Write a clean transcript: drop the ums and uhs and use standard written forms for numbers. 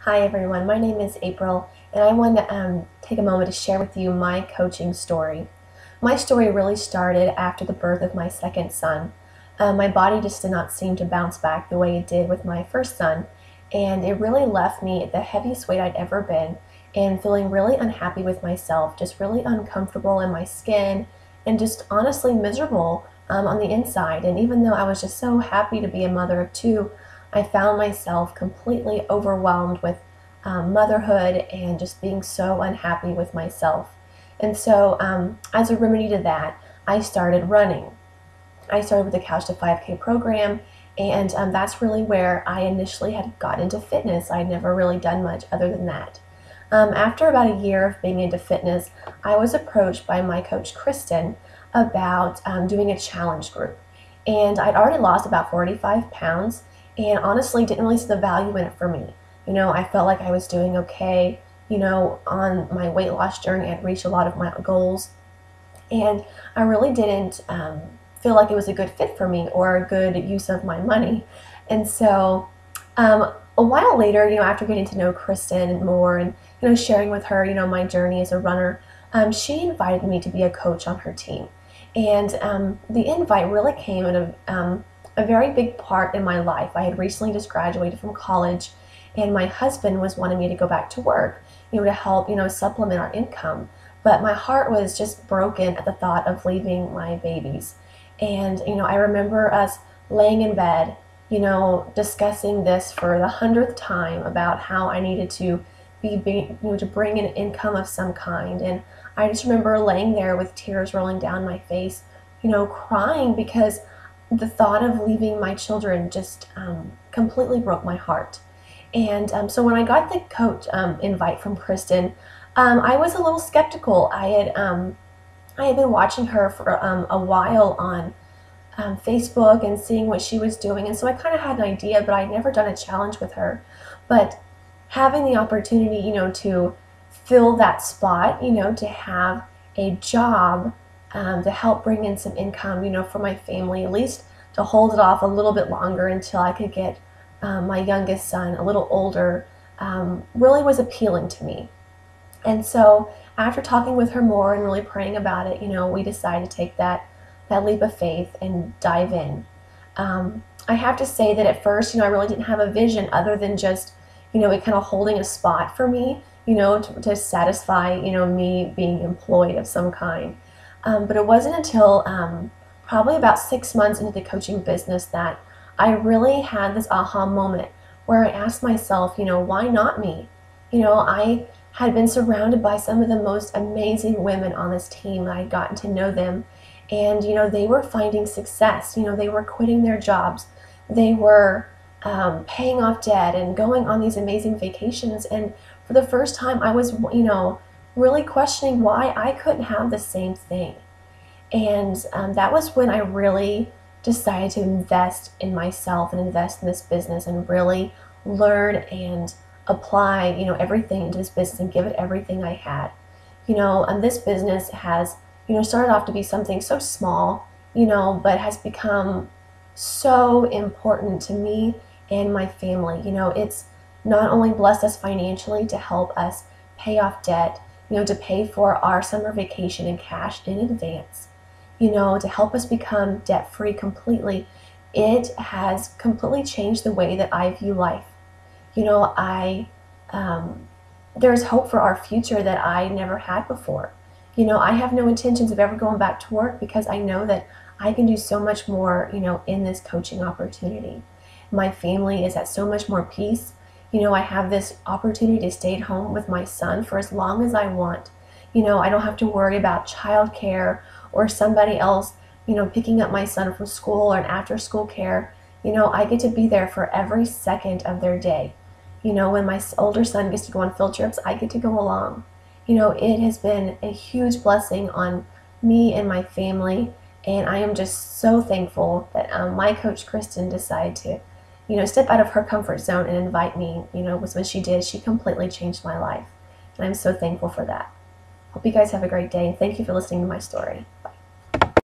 Hi everyone, my name is April, and I want to take a moment to share with you my coaching story. My story really started after the birth of my second son. My body just did not seem to bounce back the way it did with my first son, and it really left me the heaviest weight I'd ever been, and feeling really unhappy with myself, just really uncomfortable in my skin, and just honestly miserable on the inside. And even though I was just so happy to be a mother of two, I found myself completely overwhelmed with motherhood and just being so unhappy with myself. And so, as a remedy to that, I started running. I started with the Couch to 5K program, and that's really where I initially had got into fitness. I'd never really done much other than that. After about a year of being into fitness, I was approached by my coach, Kristen, about doing a challenge group. And I'd already lost about 45 pounds, and honestly didn't really see the value in it for me. I felt like I was doing okay, on my weight loss journey. I'd reached a lot of my goals, and I really didn't feel like it was a good fit for me or a good use of my money. And so a while later, after getting to know Kristen more and, sharing with her, my journey as a runner, she invited me to be a coach on her team. And the invite really came at a very big part in my life. I had recently just graduated from college, and my husband was wanting me to go back to work, to help, supplement our income. But my heart was just broken at the thought of leaving my babies. And, I remember us laying in bed, discussing this for the 100th time about how I needed to to bring in income of some kind. And I just remember laying there with tears rolling down my face, crying because the thought of leaving my children just completely broke my heart. And so when I got the coach invite from Kristen, I was a little skeptical. I had been watching her for a while on Facebook and seeing what she was doing, and so I kind of had an idea, but I'd never done a challenge with her. But having the opportunity, to fill that spot, to have a job to help bring in some income, for my family, at least to hold it off a little bit longer until I could get my youngest son a little older, really was appealing to me. And so after talking with her more and really praying about it, we decided to take that leap of faith and dive in. I have to say that at first, I really didn't have a vision other than just, it kind of holding a spot for me, to satisfy, me being employed of some kind. But it wasn't until probably about 6 months into the coaching business that I really had this aha moment where I asked myself, why not me? I had been surrounded by some of the most amazing women on this team. I had gotten to know them, and they were finding success. They were quitting their jobs. They were paying off debt and going on these amazing vacations. And for the first time, I was, really questioning why I couldn't have the same thing. And that was when I really decided to invest in myself and invest in this business and really learn and apply, everything into this business and give it everything I had. And this business has, started off to be something so small, but has become so important to me and my family. It's not only blessed us financially to help us pay off debt, to pay for our summer vacation in cash in advance, to help us become debt-free completely. It has completely changed the way that I view life. There's hope for our future that I never had before. I have no intentions of ever going back to work because I know that I can do so much more, in this coaching opportunity. My family is at so much more peace. I have this opportunity to stay at home with my son for as long as I want. I don't have to worry about childcare or somebody else, picking up my son from school or an after-school care. I get to be there for every second of their day. When my older son gets to go on field trips, I get to go along. It has been a huge blessing on me and my family, and I am just so thankful that my coach Kristen decided to, step out of her comfort zone and invite me. Was when she did, she completely changed my life, and I'm so thankful for that. Hope you guys have a great day, and thank you for listening to my story.